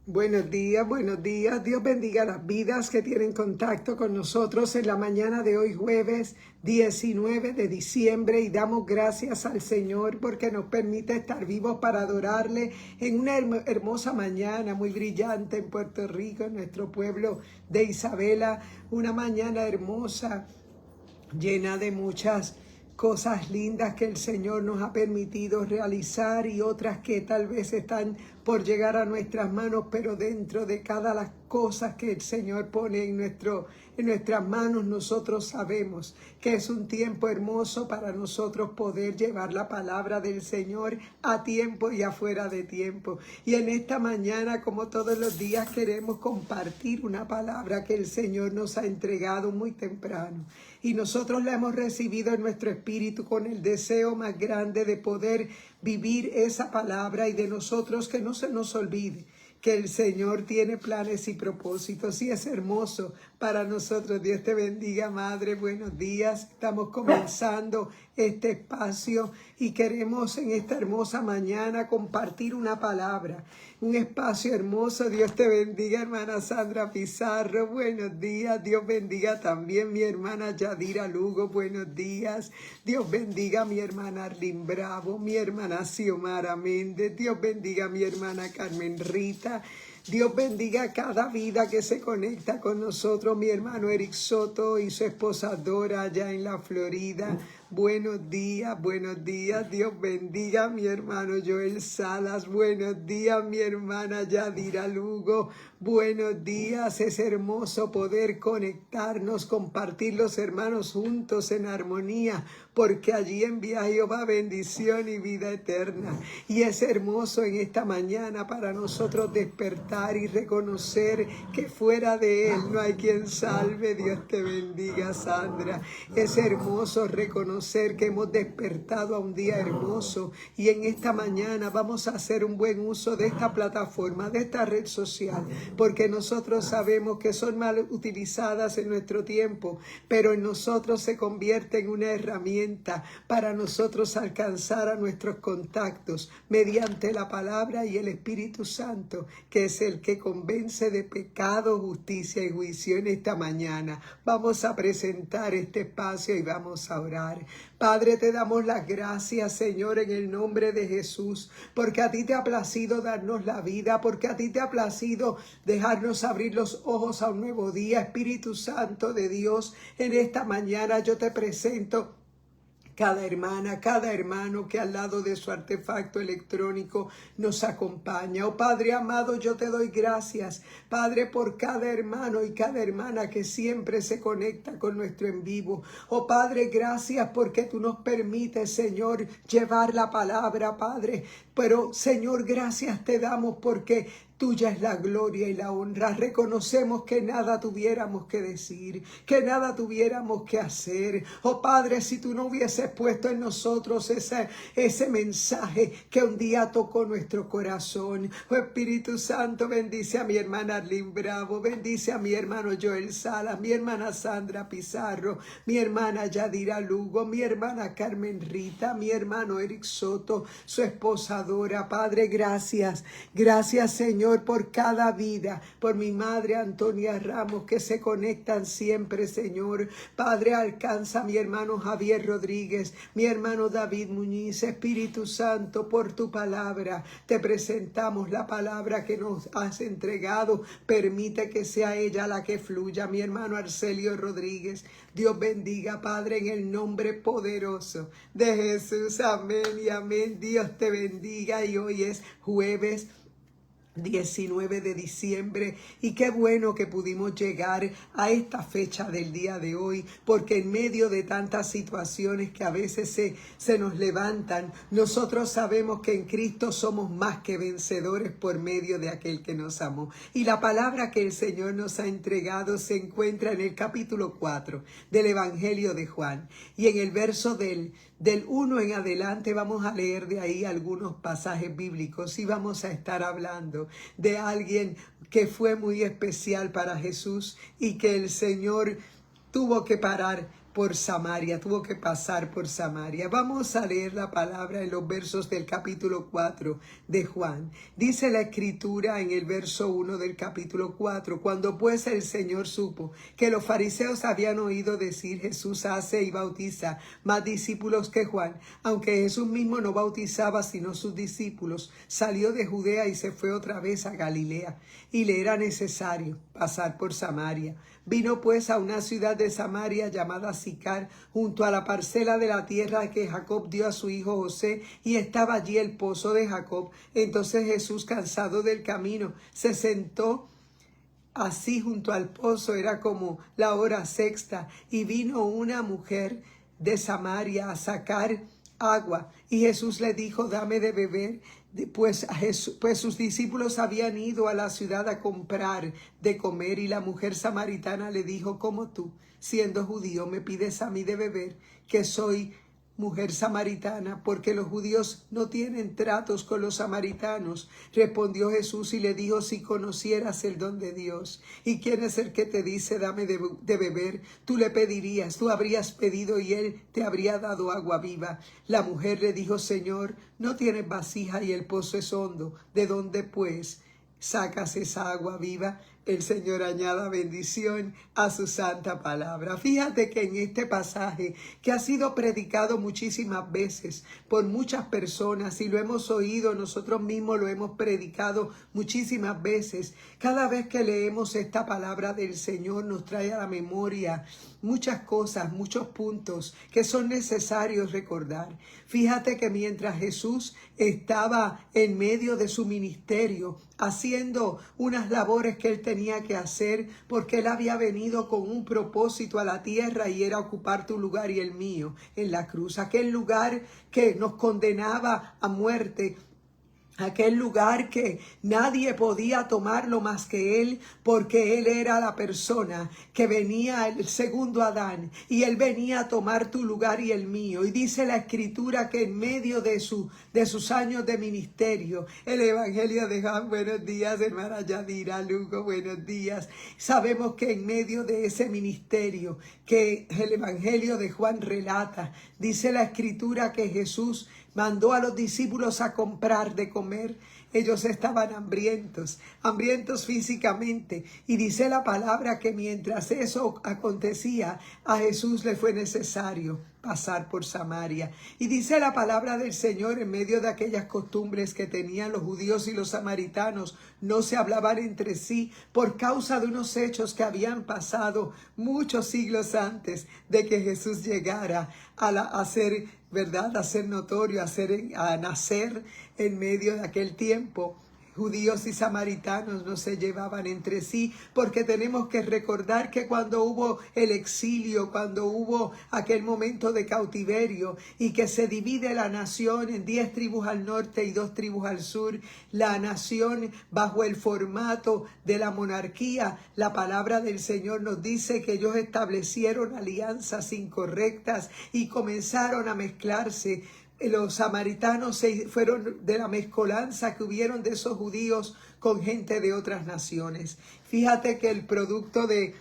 Buenos días, buenos días. Dios bendiga las vidas que tienen contacto con nosotros en la mañana de hoy, jueves 19 de diciembre, y damos gracias al Señor porque nos permite estar vivos para adorarle en una hermosa mañana muy brillante en Puerto Rico, en nuestro pueblo de Isabela, una mañana hermosa, llena de muchas cosas lindas que el Señor nos ha permitido realizar y otras que tal vez están por llegar a nuestras manos, pero dentro de cada las cosas que el Señor pone en nuestras manos, nosotros sabemos que es un tiempo hermoso para nosotros poder llevar la palabra del Señor a tiempo y afuera de tiempo. Y en esta mañana, como todos los días, queremos compartir una palabra que el Señor nos ha entregado muy temprano. Y nosotros la hemos recibido en nuestro espíritu con el deseo más grande de poder vivir esa palabra y de nosotros que no se nos olvide que el Señor tiene planes y propósitos y es hermoso para nosotros. Dios te bendiga, Madre. Buenos días. Estamos comenzando este espacio y queremos en esta hermosa mañana compartir una palabra, un espacio hermoso. Dios te bendiga, hermana Sandra Pizarro. Buenos días. Dios bendiga también mi hermana Yadira Lugo. Buenos días. Dios bendiga a mi hermana Arlene Bravo, mi hermana Xiomara Méndez. Dios bendiga a mi hermana Carmen Rita. Dios bendiga a cada vida que se conecta con nosotros, mi hermano Eric Soto y su esposa Dora allá en la Florida. Buenos días, buenos días. Dios bendiga a mi hermano Joel Salas. Buenos días, mi hermana Yadira Lugo. Buenos días. Es hermoso poder conectarnos, compartir los hermanos juntos en armonía, porque allí envía Jehová bendición y vida eterna. Y es hermoso en esta mañana para nosotros despertar y reconocer que fuera de Él no hay quien salve. Dios te bendiga, Sandra. Es hermoso reconocer que hemos despertado a un día hermoso y en esta mañana vamos a hacer un buen uso de esta plataforma, de esta red social, porque nosotros sabemos que son mal utilizadas en nuestro tiempo, pero en nosotros se convierte en una herramienta para nosotros alcanzar a nuestros contactos mediante la palabra y el Espíritu Santo, que es el que convence de pecado, justicia y juicio. En esta mañana vamos a presentar este espacio y vamos a orar. Padre, te damos las gracias, Señor, en el nombre de Jesús, porque a ti te ha placido darnos la vida, porque a ti te ha placido dejarnos abrir los ojos a un nuevo día. Espíritu Santo de Dios, en esta mañana yo te presento cada hermana, cada hermano que al lado de su artefacto electrónico nos acompaña. Oh Padre amado, yo te doy gracias, Padre, por cada hermano y cada hermana que siempre se conecta con nuestro en vivo. Oh Padre, gracias porque tú nos permites, Señor, llevar la palabra, Padre. Pero, Señor, gracias te damos porque tuya es la gloria y la honra. Reconocemos que nada tuviéramos que decir, que nada tuviéramos que hacer. Oh Padre, si tú no hubieses puesto en nosotros ese mensaje que un día tocó nuestro corazón. Oh Espíritu Santo, bendice a mi hermana Arlene Bravo, bendice a mi hermano Joel Salas, mi hermana Sandra Pizarro, mi hermana Yadira Lugo, mi hermana Carmen Rita, mi hermano Eric Soto, su esposa Dora. Padre, gracias. Gracias, Señor, por cada vida, por mi madre Antonia Ramos, que se conectan siempre, Señor. Padre, alcanza a mi hermano Javier Rodríguez, mi hermano David Muñiz. Espíritu Santo, por tu palabra, te presentamos la palabra que nos has entregado. Permite que sea ella la que fluya. Mi hermano Arcelio Rodríguez, Dios bendiga, Padre, en el nombre poderoso de Jesús. Amén y amén. Dios te bendiga. Y hoy es jueves 19 de diciembre y qué bueno que pudimos llegar a esta fecha del día de hoy, porque en medio de tantas situaciones que a veces se nos levantan, nosotros sabemos que en Cristo somos más que vencedores por medio de aquel que nos amó. Y la palabra que el Señor nos ha entregado se encuentra en el capítulo 4 del Evangelio de Juan, y en el verso del 1 en adelante vamos a leer de ahí algunos pasajes bíblicos y vamos a estar hablando de alguien que fue muy especial para Jesús y que el Señor tuvo que parar por Samaria, tuvo que pasar por Samaria. Vamos a leer la palabra en los versos del capítulo 4 de Juan. Dice la escritura en el verso 1 del capítulo 4, cuando pues el Señor supo que los fariseos habían oído decir, Jesús hace y bautiza más discípulos que Juan, aunque Jesús mismo no bautizaba sino sus discípulos, salió de Judea y se fue otra vez a Galilea, y le era necesario pasar por Samaria. Vino pues a una ciudad de Samaria llamada Sicar, junto a la parcela de la tierra que Jacob dio a su hijo José, y estaba allí el pozo de Jacob. Entonces Jesús, cansado del camino, se sentó así junto al pozo, era como la hora sexta, y vino una mujer de Samaria a sacar agua, y Jesús le dijo, dame de beber. Pues sus discípulos habían ido a la ciudad a comprar de comer, y la mujer samaritana le dijo, ¿cómo tú, siendo judío, me pides a mí de beber, que soy mujer samaritana? Porque los judíos no tienen tratos con los samaritanos. Respondió Jesús y le dijo, si conocieras el don de Dios, y quién es el que te dice, dame de beber, tú le pedirías, tú habrías pedido y él te habría dado agua viva. La mujer le dijo, Señor, no tienes vasija y el pozo es hondo. ¿De dónde pues sacas esa agua viva? El Señor añada bendición a su santa palabra. Fíjate que en este pasaje, que ha sido predicado muchísimas veces por muchas personas, y lo hemos oído, nosotros mismos lo hemos predicado muchísimas veces, cada vez que leemos esta palabra del Señor nos trae a la memoria muchas cosas, muchos puntos que son necesarios recordar. Fíjate que mientras Jesús estaba en medio de su ministerio, haciendo unas labores que él tenía que hacer, porque él había venido con un propósito a la tierra, y era ocupar tu lugar y el mío en la cruz, aquel lugar que nos condenaba a muerte, aquel lugar que nadie podía tomarlo más que él, porque él era la persona que venía, el segundo Adán, y él venía a tomar tu lugar y el mío. Y dice la escritura que en medio de sus años de ministerio, el evangelio de Juan, buenos días hermana Yadira, Lugo, buenos días. Sabemos que en medio de ese ministerio que el evangelio de Juan relata, dice la escritura que Jesús mandó a los discípulos a comprar de comer. Ellos estaban hambrientos físicamente. Y dice la palabra que mientras eso acontecía, a Jesús le fue necesario pasar por Samaria. Y dice la palabra del Señor, en medio de aquellas costumbres que tenían los judíos y los samaritanos, no se hablaban entre sí por causa de unos hechos que habían pasado muchos siglos antes de que Jesús llegara a ser, ¿verdad?, a ser notorio, a nacer en medio de aquel tiempo. Judíos y samaritanos no se llevaban entre sí, porque tenemos que recordar que cuando hubo el exilio, cuando hubo aquel momento de cautiverio y que se divide la nación en 10 tribus al norte y 2 tribus al sur, la nación bajo el formato de la monarquía, la palabra del Señor nos dice que ellos establecieron alianzas incorrectas y comenzaron a mezclarse. Los samaritanos se fueron de la mezcolanza que hubieron de esos judíos con gente de otras naciones. Fíjate que el producto de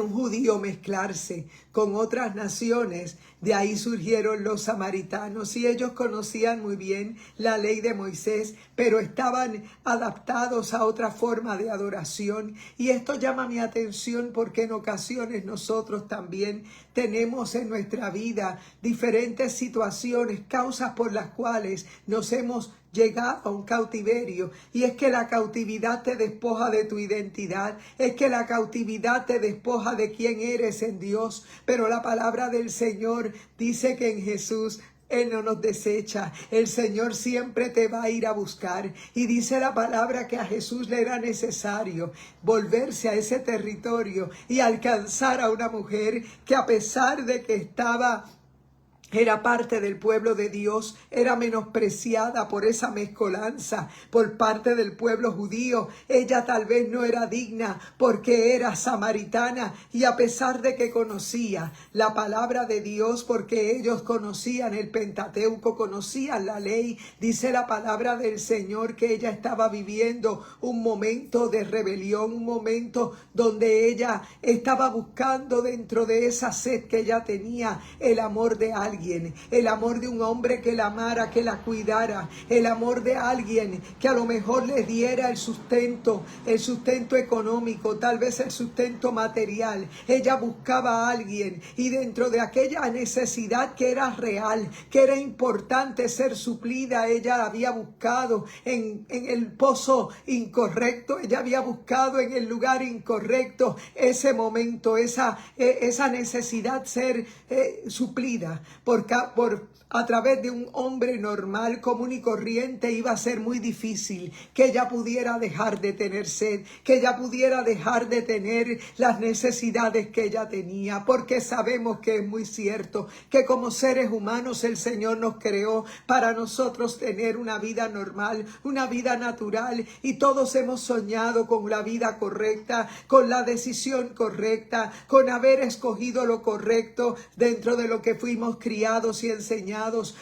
un judío mezclarse con otras naciones, de ahí surgieron los samaritanos, y ellos conocían muy bien la ley de Moisés, pero estaban adaptados a otra forma de adoración. Y esto llama mi atención porque en ocasiones nosotros también tenemos en nuestra vida diferentes situaciones, causas por las cuales nos hemos llegado a un cautiverio, y es que la cautividad te despoja de tu identidad, es que la cautividad te despoja de quién eres en Dios, pero la palabra del Señor dice que en Jesús Él no nos desecha. El Señor siempre te va a ir a buscar. Y dice la palabra que a Jesús le era necesario volverse a ese territorio y alcanzar a una mujer que, a pesar de que estaba era parte del pueblo de Dios, era menospreciada por esa mezcolanza por parte del pueblo judío. Ella tal vez no era digna porque era samaritana, y a pesar de que conocía la palabra de Dios, porque ellos conocían el Pentateuco, conocían la ley, dice la palabra del Señor que ella estaba viviendo un momento de rebelión, un momento donde ella estaba buscando dentro de esa sed que ella tenía el amor de alguien. El amor de un hombre que la amara, que la cuidara, el amor de alguien que a lo mejor le diera el sustento económico, tal vez el sustento material. Ella buscaba a alguien, y dentro de aquella necesidad que era real, que era importante ser suplida, ella había buscado en el pozo incorrecto, ella había buscado en el lugar incorrecto ese momento, esa necesidad ser suplida a través de un hombre normal, común y corriente. Iba a ser muy difícil que ella pudiera dejar de tener sed, que ella pudiera dejar de tener las necesidades que ella tenía, porque sabemos que es muy cierto que como seres humanos el Señor nos creó para nosotros tener una vida normal, una vida natural, y todos hemos soñado con la vida correcta, con la decisión correcta, con haber escogido lo correcto dentro de lo que fuimos criados y enseñados.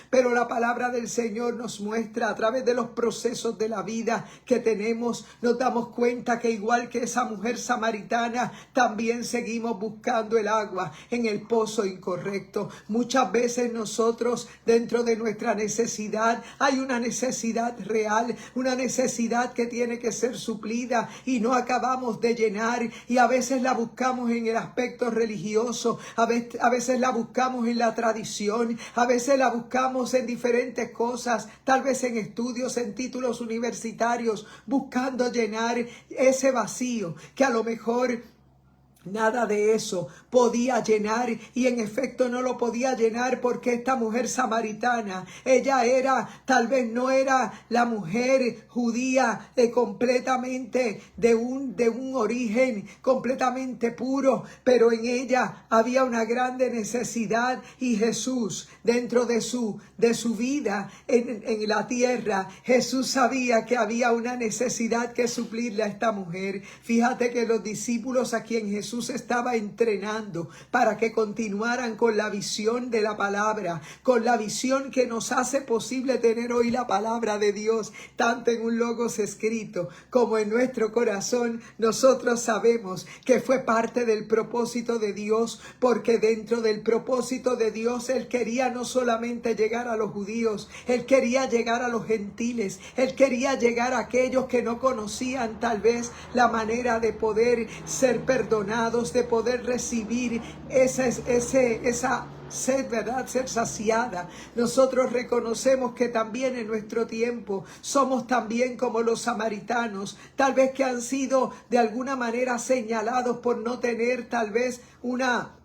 Pero la palabra del Señor nos muestra a través de los procesos de la vida que tenemos, nos damos cuenta que igual que esa mujer samaritana, también seguimos buscando el agua en el pozo incorrecto. Muchas veces nosotros, dentro de nuestra necesidad, hay una necesidad real, una necesidad que tiene que ser suplida y no acabamos de llenar, y a veces la buscamos en el aspecto religioso, a veces la buscamos en la tradición, a veces la buscamos en diferentes cosas, tal vez en estudios, en títulos universitarios, buscando llenar ese vacío que a lo mejor nada de eso podía llenar, y en efecto no lo podía llenar, porque esta mujer samaritana, ella tal vez no era la mujer judía completamente de un origen completamente puro, pero en ella había una grande necesidad, y Jesús, dentro de su vida en la tierra, Jesús sabía que había una necesidad que suplirle a esta mujer. Fíjate que los discípulos a quien Jesús estaba entrenando para que continuaran con la visión de la palabra, con la visión que nos hace posible tener hoy la palabra de Dios, tanto en un logos escrito como en nuestro corazón. Nosotros sabemos que fue parte del propósito de Dios, porque dentro del propósito de Dios Él quería no solamente llegar a los judíos, Él quería llegar a los gentiles, Él quería llegar a aquellos que no conocían tal vez la manera de poder ser perdonados, de poder recibir esa sed, ¿verdad? Ser saciada. Nosotros reconocemos que también en nuestro tiempo somos también como los samaritanos, tal vez que han sido de alguna manera señalados por no tener tal vez una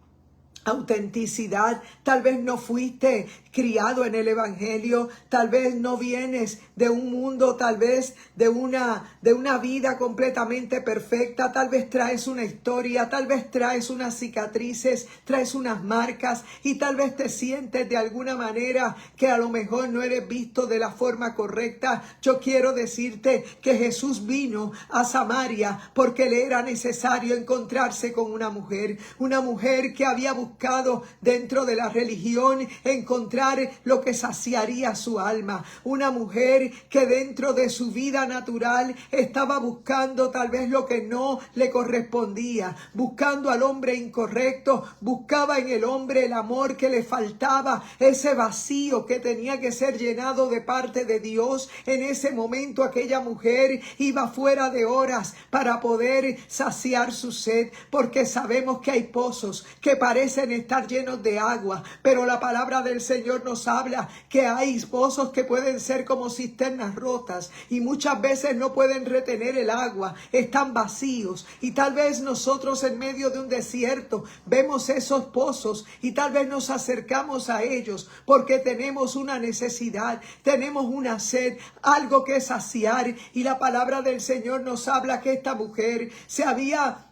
autenticidad. Tal vez no fuiste criado en el evangelio, tal vez no vienes de un mundo, tal vez de una vida completamente perfecta, tal vez traes una historia, tal vez traes unas cicatrices, traes unas marcas, y tal vez te sientes de alguna manera que a lo mejor no eres visto de la forma correcta. Yo quiero decirte que Jesús vino a Samaria porque le era necesario encontrarse con una mujer que había buscado dentro de la religión encontrar lo que saciaría su alma, una mujer que dentro de su vida natural estaba buscando tal vez lo que no le correspondía, buscando al hombre incorrecto, buscaba en el hombre el amor que le faltaba, ese vacío que tenía que ser llenado de parte de Dios. En ese momento aquella mujer iba fuera de horas para poder saciar su sed, porque sabemos que hay pozos que parecen estar llenos de agua, pero la palabra del Señor nos habla que hay pozos que pueden ser como cisternas rotas, y muchas veces no pueden retener el agua, están vacíos, y tal vez nosotros en medio de un desierto vemos esos pozos y tal vez nos acercamos a ellos porque tenemos una necesidad, tenemos una sed, algo que saciar, y la palabra del Señor nos habla que esta mujer se había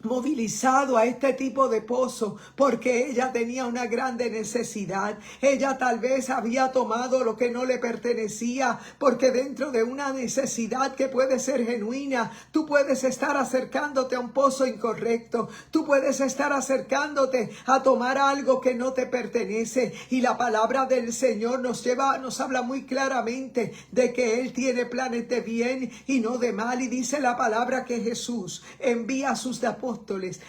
movilizado a este tipo de pozo porque ella tenía una grande necesidad. Ella tal vez había tomado lo que no le pertenecía, porque dentro de una necesidad que puede ser genuina, tú puedes estar acercándote a un pozo incorrecto, tú puedes estar acercándote a tomar algo que no te pertenece. Y la palabra del Señor nos habla muy claramente de que Él tiene planes de bien y no de mal. Y dice la palabra que Jesús envía a sus apóstoles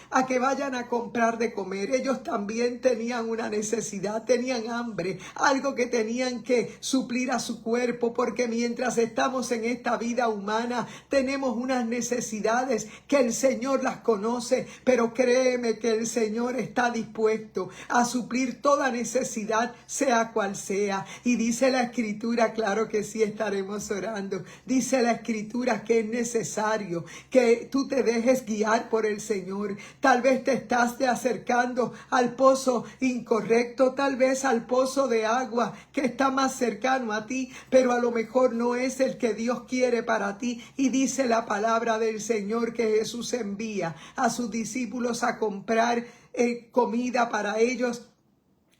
a que vayan a comprar de comer. Ellos también tenían una necesidad, tenían hambre, algo que tenían que suplir a su cuerpo, porque mientras estamos en esta vida humana tenemos unas necesidades que el Señor las conoce, pero créeme que el Señor está dispuesto a suplir toda necesidad, sea cual sea. Y dice la Escritura, claro que sí, estaremos orando, dice la Escritura que es necesario que tú te dejes guiar por el Señor. Tal vez te estás acercando al pozo incorrecto, tal vez al pozo de agua que está más cercano a ti, pero a lo mejor no es el que Dios quiere para ti. Y dice la palabra del Señor que Jesús envía a sus discípulos a comprar comida para ellos.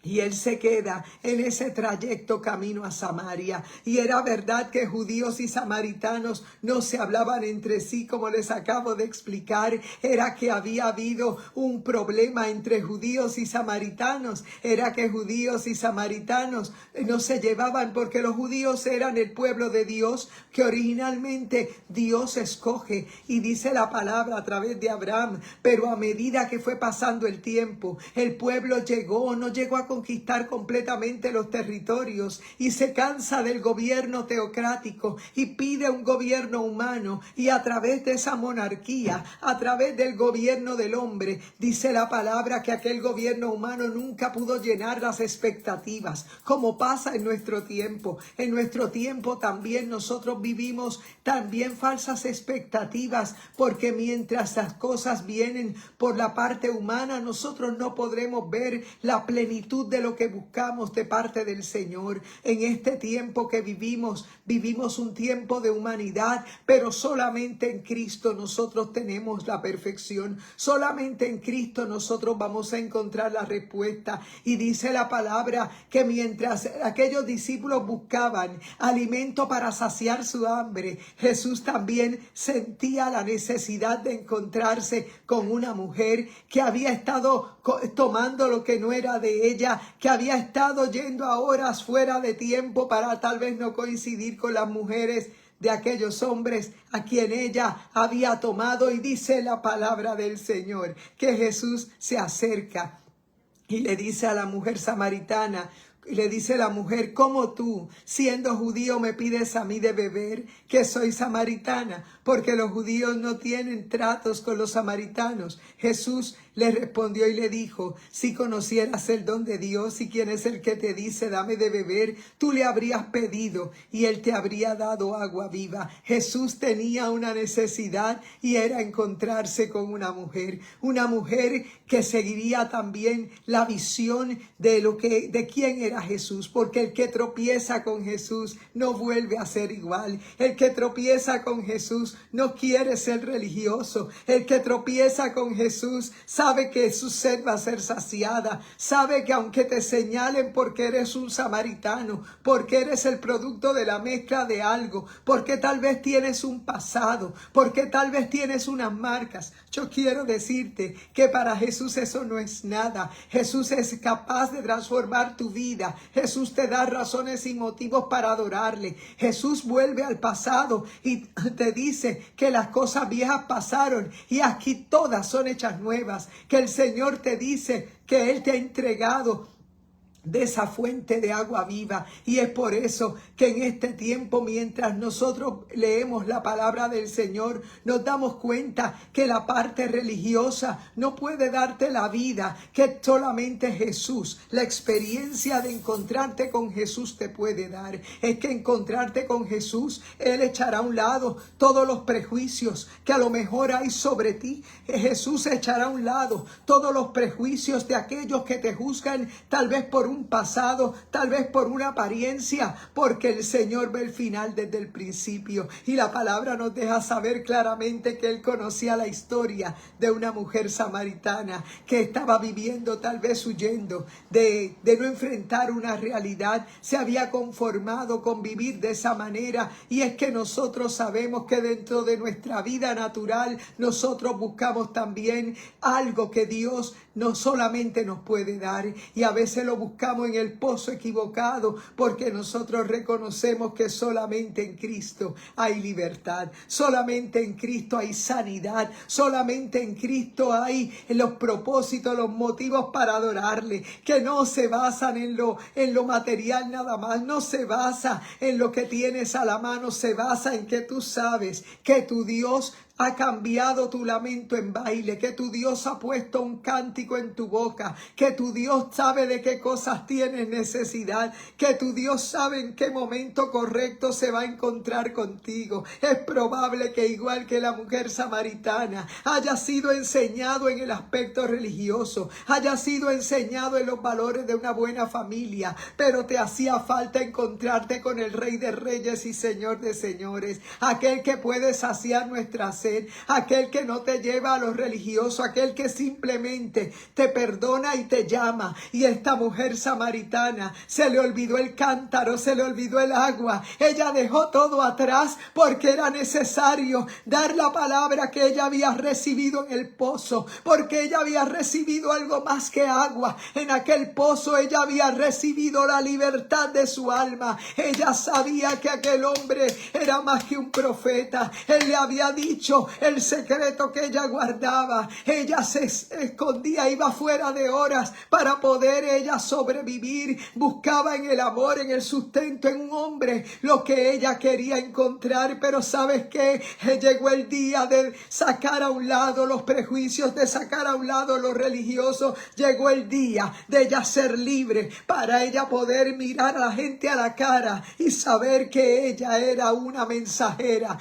Y Él se queda en ese trayecto camino a Samaria. Y era verdad que judíos y samaritanos no se hablaban entre sí, como les acabo de explicar. Era que había habido un problema entre judíos y samaritanos. Era que judíos y samaritanos no se llevaban, porque los judíos eran el pueblo de Dios que originalmente Dios escoge. Y dice la palabra a través de Abraham, pero a medida que fue pasando el tiempo, el pueblo no llegó a conquistar completamente los territorios y se cansa del gobierno teocrático y pide un gobierno humano, y a través de esa monarquía, a través del gobierno del hombre, dice la palabra que aquel gobierno humano nunca pudo llenar las expectativas, como pasa en nuestro tiempo. En nuestro tiempo también nosotros vivimos también falsas expectativas, porque mientras las cosas vienen por la parte humana, nosotros no podremos ver la plenitud de lo que buscamos de parte del Señor. En este tiempo que vivimos un tiempo de humanidad, pero solamente en Cristo nosotros tenemos la perfección. Solamente en Cristo nosotros vamos a encontrar la respuesta. Y dice la palabra que mientras aquellos discípulos buscaban alimento para saciar su hambre, Jesús también sentía la necesidad de encontrarse con una mujer que había estado tomando lo que no era de ella, que había estado yendo a horas fuera de tiempo para tal vez no coincidir con las mujeres de aquellos hombres a quien ella había tomado. Y dice la palabra del Señor que Jesús se acerca y le dice a la mujer samaritana, y le dice la mujer: ¿cómo tú, siendo judío, me pides a mí de beber, que soy samaritana? Porque los judíos no tienen tratos con los samaritanos. Jesús le respondió y le dijo: si conocieras el don de Dios y quién es el que te dice dame de beber, tú le habrías pedido y él te habría dado agua viva. Jesús tenía una necesidad, y era encontrarse con una mujer que seguiría también la visión de quién era Jesús, porque el que tropieza con Jesús no vuelve a ser igual. El que tropieza con Jesús no quiere ser religioso. El que tropieza con Jesús sabe que su sed va a ser saciada, sabe que aunque te señalen porque eres un samaritano, porque eres el producto de la mezcla de algo, porque tal vez tienes un pasado, porque tal vez tienes unas marcas, yo quiero decirte que para Jesús eso no es nada. Jesús es capaz de transformar tu vida. Jesús te da razones y motivos para adorarle. Jesús vuelve al pasado y te dice que las cosas viejas pasaron y aquí todas son hechas nuevas. Que el Señor te dice que Él te ha entregado de esa fuente de agua viva. Y es por eso que en este tiempo, mientras nosotros leemos la palabra del Señor, nos damos cuenta que la parte religiosa no puede darte la vida que solamente Jesús, la experiencia de encontrarte con Jesús te puede dar. Es que encontrarte con Jesús, Él echará a un lado todos los prejuicios que a lo mejor hay sobre ti. Jesús echará a un lado todos los prejuicios de aquellos que te juzgan tal vez por un un pasado, tal vez por una apariencia, porque el Señor ve el final desde el principio. Y la palabra nos deja saber claramente que Él conocía la historia de una mujer samaritana que estaba viviendo, tal vez huyendo de no enfrentar una realidad. Se había conformado con vivir de esa manera. Y es que nosotros sabemos que dentro de nuestra vida natural, nosotros buscamos también algo que Dios no solamente nos puede dar, y a veces lo buscamos en el pozo equivocado, porque nosotros reconocemos que solamente en Cristo hay libertad, solamente en Cristo hay sanidad, solamente en Cristo hay los propósitos, los motivos para adorarle, que no se basan en lo material nada más, no se basa en lo que tienes a la mano, se basa en que tú sabes que tu Dios ha cambiado tu lamento en baile, que tu Dios ha puesto un cántico en tu boca, que tu Dios sabe de qué cosas tienes necesidad, que tu Dios sabe en qué momento correcto se va a encontrar contigo. Es probable que igual que la mujer samaritana haya sido enseñado en el aspecto religioso, haya sido enseñado en los valores de una buena familia, pero te hacía falta encontrarte con el Rey de Reyes y Señor de Señores, aquel que puede saciar nuestra sed, aquel que no te lleva a lo religioso, aquel que simplemente te perdona y te llama. Y esta mujer samaritana se le olvidó el cántaro, se le olvidó el agua, ella dejó todo atrás porque era necesario dar la palabra que ella había recibido en el pozo, porque ella había recibido algo más que agua. En aquel pozo ella había recibido la libertad de su alma. Ella sabía que aquel hombre era más que un profeta. Él le había dicho el secreto que ella guardaba. Ella se escondía, iba fuera de horas para poder ella sobrevivir. Buscaba en el amor, en el sustento, en un hombre lo que ella quería encontrar. Pero ¿sabes qué? Llegó el día de sacar a un lado los prejuicios, de sacar a un lado lo religioso. Llegó el día de ella ser libre, para ella poder mirar a la gente a la cara y saber que ella era una mensajera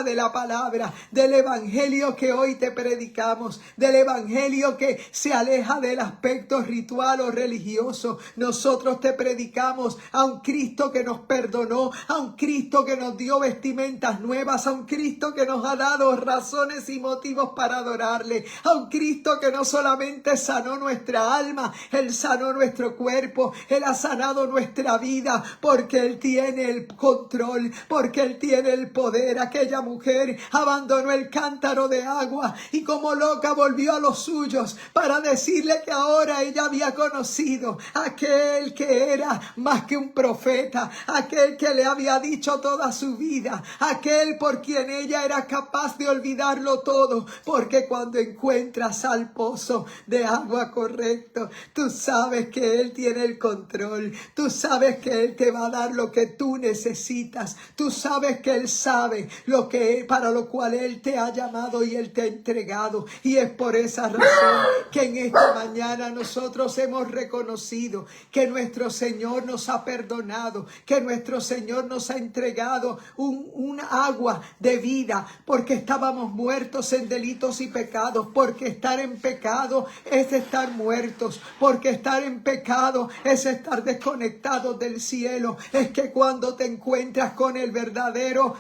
de la palabra, del evangelio que hoy te predicamos, del evangelio que se aleja del aspecto ritual o religioso. Nosotros te predicamos a un Cristo que nos perdonó, a un Cristo que nos dio vestimentas nuevas, a un Cristo que nos ha dado razones y motivos para adorarle, a un Cristo que no solamente sanó nuestra alma, Él sanó nuestro cuerpo, Él ha sanado nuestra vida, porque Él tiene el control, porque Él tiene el poder. Aquella mujer abandonó el cántaro de agua y como loca volvió a los suyos para decirle que ahora ella había conocido a aquel que era más que un profeta, aquel que le había dicho toda su vida, aquel por quien ella era capaz de olvidarlo todo, porque cuando encuentras al pozo de agua correcto, tú sabes que Él tiene el control, tú sabes que Él te va a dar lo que tú necesitas, tú sabes que Él sabe lo que para lo cual Él te ha llamado y Él te ha entregado. Y es por esa razón que en esta mañana nosotros hemos reconocido que nuestro Señor nos ha perdonado, que nuestro Señor nos ha entregado un agua de vida, porque estábamos muertos en delitos y pecados, porque estar en pecado es estar muertos, porque estar en pecado es estar desconectados del cielo. Es que cuando te encuentras con el verdadero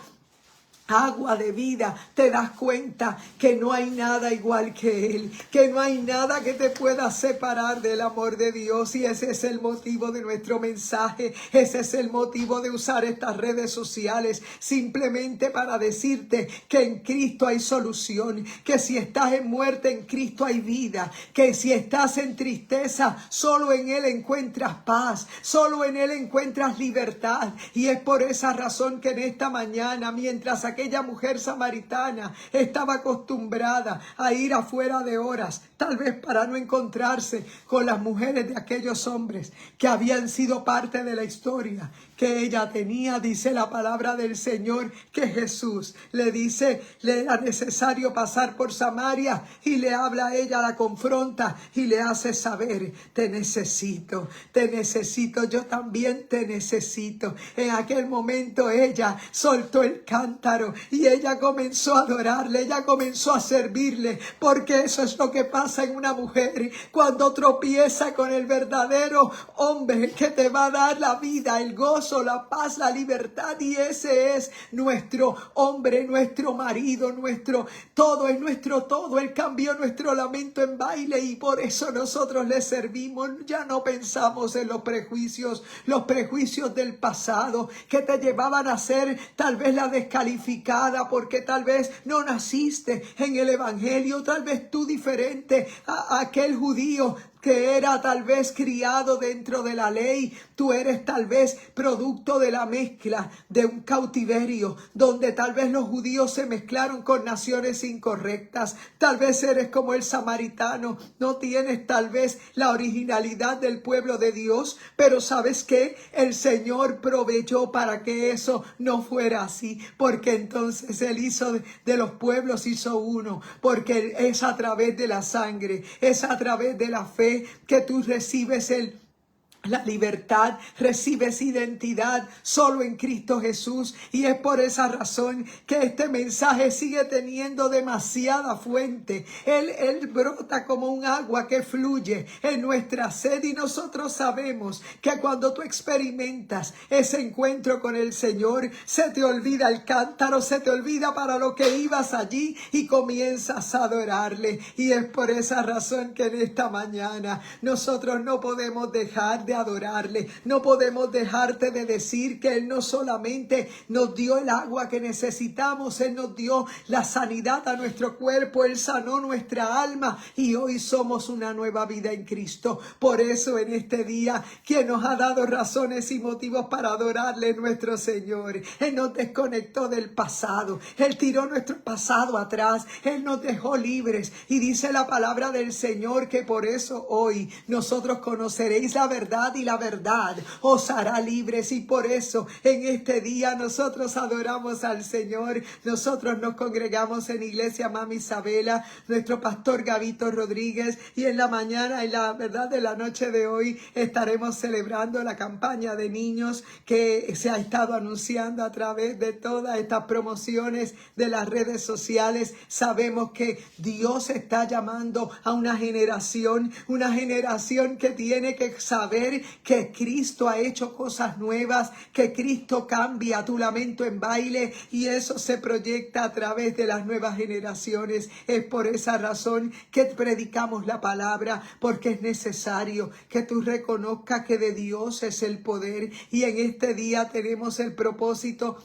agua de vida, te das cuenta que no hay nada igual que Él, que no hay nada que te pueda separar del amor de Dios. Y ese es el motivo de nuestro mensaje, ese es el motivo de usar estas redes sociales, simplemente para decirte que en Cristo hay solución, que si estás en muerte, en Cristo hay vida, que si estás en tristeza, solo en Él encuentras paz, solo en Él encuentras libertad. Y es por esa razón que en esta mañana, mientras aquella mujer samaritana estaba acostumbrada a ir afuera de horas, tal vez para no encontrarse con las mujeres de aquellos hombres que habían sido parte de la historia que ella tenía, dice la palabra del Señor, que Jesús le dice, le era necesario pasar por Samaria, y le habla a ella, la confronta y le hace saber, te necesito, yo también te necesito. En aquel momento ella soltó el cántaro, cántaro y ella comenzó a adorarle, ella comenzó a servirle, porque eso es lo que pasa en una mujer cuando tropieza con el verdadero hombre que te va a dar la vida, el gozo, la paz, la libertad, y ese es nuestro hombre, nuestro marido, nuestro todo, es nuestro todo. Él cambió nuestro lamento en baile y por eso nosotros le servimos. Ya no pensamos en los prejuicios del pasado que te llevaban a ser tal vez la descalificada porque tal vez no naciste en el evangelio, tal vez tú diferente a aquel judío que era tal vez criado dentro de la ley. Tú eres tal vez producto de la mezcla de un cautiverio donde tal vez los judíos se mezclaron con naciones incorrectas. Tal vez eres como el samaritano, no tienes tal vez la originalidad del pueblo de Dios, pero ¿sabes qué? El Señor proveyó para que eso no fuera así, porque entonces Él hizo de los pueblos, hizo uno, porque es a través de la sangre, es a través de la fe que tú recibes la libertad, recibes identidad solo en Cristo Jesús, y es por esa razón que este mensaje sigue teniendo demasiada fuente. Él brota como un agua que fluye en nuestra sed, y nosotros sabemos que cuando tú experimentas ese encuentro con el Señor, se te olvida el cántaro, se te olvida para lo que ibas allí y comienzas a adorarle. Y es por esa razón que en esta mañana nosotros no podemos dejar de adorarle, no podemos dejarte de decir que Él no solamente nos dio el agua que necesitamos, Él nos dio la sanidad a nuestro cuerpo, Él sanó nuestra alma y hoy somos una nueva vida en Cristo. Por eso en este día, quien nos ha dado razones y motivos para adorarle, nuestro Señor. Él nos desconectó del pasado, Él tiró nuestro pasado atrás, Él nos dejó libres, y dice la palabra del Señor que por eso hoy nosotros conoceréis la verdad y la verdad os hará libres. Y por eso en este día nosotros adoramos al Señor. Nosotros nos congregamos en Iglesia Mami Isabela, nuestro pastor Gabito Rodríguez, y en la mañana, en la verdad de la noche de hoy, estaremos celebrando la campaña de niños que se ha estado anunciando a través de todas estas promociones de las redes sociales. Sabemos que Dios está llamando a una generación que tiene que saber que Cristo ha hecho cosas nuevas, que Cristo cambia tu lamento en baile, y eso se proyecta a través de las nuevas generaciones. Es por esa razón que predicamos la palabra, porque es necesario que tú reconozcas que de Dios es el poder, y en este día tenemos el propósito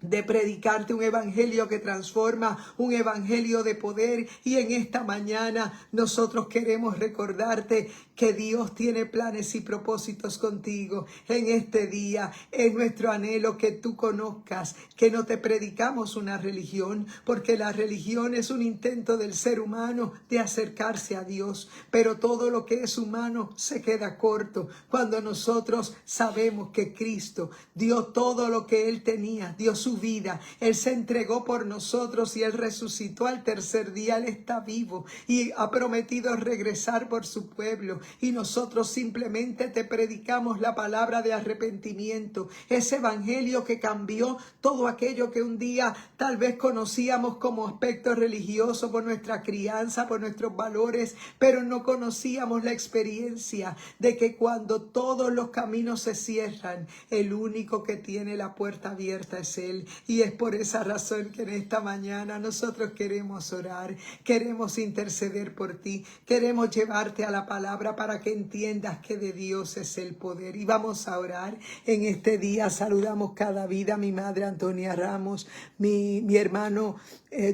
de predicarte un evangelio que transforma, un evangelio de poder. Y en esta mañana nosotros queremos recordarte que Dios tiene planes y propósitos contigo. En este día es nuestro anhelo que tú conozcas que no te predicamos una religión, porque la religión es un intento del ser humano de acercarse a Dios, pero todo lo que es humano se queda corto cuando nosotros sabemos que Cristo dio todo lo que Él tenía, dio su vida, Él se entregó por nosotros y Él resucitó al tercer día. Él está vivo y ha prometido regresar por su pueblo, y nosotros simplemente te predicamos la palabra de arrepentimiento, ese evangelio que cambió todo aquello que un día tal vez conocíamos como aspecto religioso por nuestra crianza, por nuestros valores, pero no conocíamos la experiencia de que cuando todos los caminos se cierran, el único que tiene la puerta abierta es Él. Y es por esa razón que en esta mañana nosotros queremos orar, queremos interceder por ti, queremos llevarte a la palabra para que entiendas que de Dios es el poder. Y vamos a orar en este día. Saludamos cada vida, mi madre Antonia Ramos, mi hermano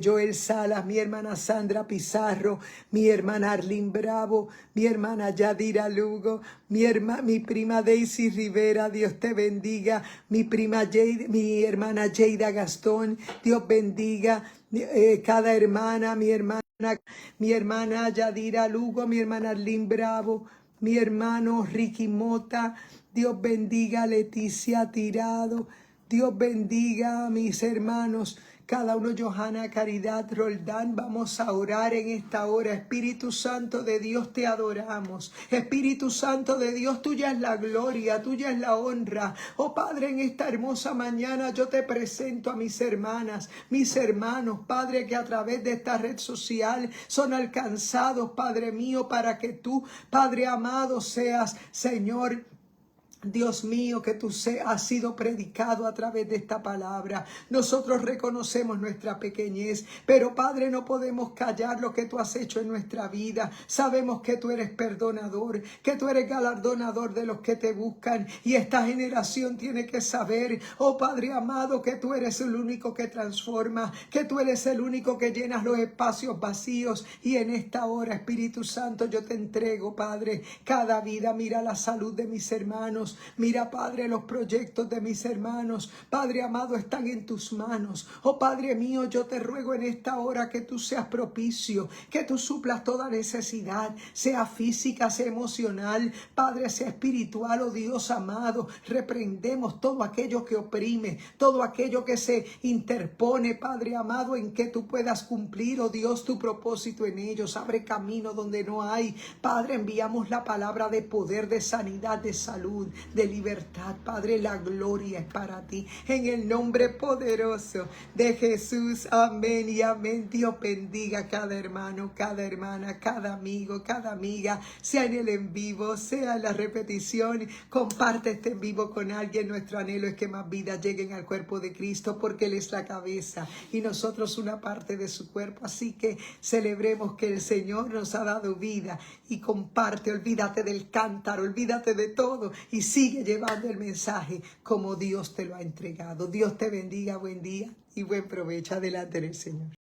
Joel Salas, mi hermana Sandra Pizarro, mi hermana Arlene Bravo, mi hermana Yadira Lugo, mi prima Daisy Rivera, Dios te bendiga, mi hermana Jada Gastón, Dios bendiga cada hermana, mi hermana Yadira Lugo, mi hermana Arlene Bravo, mi hermano Ricky Mota, Dios bendiga a Leticia Tirado, Dios bendiga a mis hermanos cada uno, Johanna, Caridad, Roldán, vamos a orar en esta hora. Espíritu Santo de Dios, te adoramos. Espíritu Santo de Dios, tuya es la gloria, tuya es la honra. Oh Padre, en esta hermosa mañana yo te presento a mis hermanas, mis hermanos, Padre, que a través de esta red social son alcanzados, Padre mío, para que tú, Padre amado, seas, Señor, Dios mío, que tú has sido predicado a través de esta palabra. Nosotros reconocemos nuestra pequeñez, pero Padre, no podemos callar lo que tú has hecho en nuestra vida. Sabemos que tú eres perdonador, que tú eres galardonador de los que te buscan, y esta generación tiene que saber, oh Padre amado, que tú eres el único que transforma, que tú eres el único que llenas los espacios vacíos. Y en esta hora, Espíritu Santo, yo te entrego, Padre, cada vida. Mira la salud de mis hermanos. Mira, Padre, los proyectos de mis hermanos, Padre amado, están en tus manos. Oh Padre mío, yo te ruego en esta hora que tú seas propicio, que tú suplas toda necesidad, sea física, sea emocional, Padre, sea espiritual. Oh Dios amado, reprendemos todo aquello que oprime, todo aquello que se interpone, Padre amado, en que tú puedas cumplir, oh Dios, tu propósito en ellos. Abre camino donde no hay. Padre, enviamos la palabra de poder, de sanidad, de salud, de libertad. Padre, la gloria es para ti, en el nombre poderoso de Jesús. Amén y amén. Dios bendiga a cada hermano, cada hermana, cada amigo, cada amiga, sea en el en vivo, sea en la repetición. Comparte este en vivo con alguien. Nuestro anhelo es que más vidas lleguen al cuerpo de Cristo, porque Él es la cabeza y nosotros una parte de su cuerpo. Así que celebremos que el Señor nos ha dado vida, y comparte. Olvídate del cántaro, olvídate de todo, y sigue llevando el mensaje como Dios te lo ha entregado. Dios te bendiga, buen día y buen provecho. Adelante en el Señor.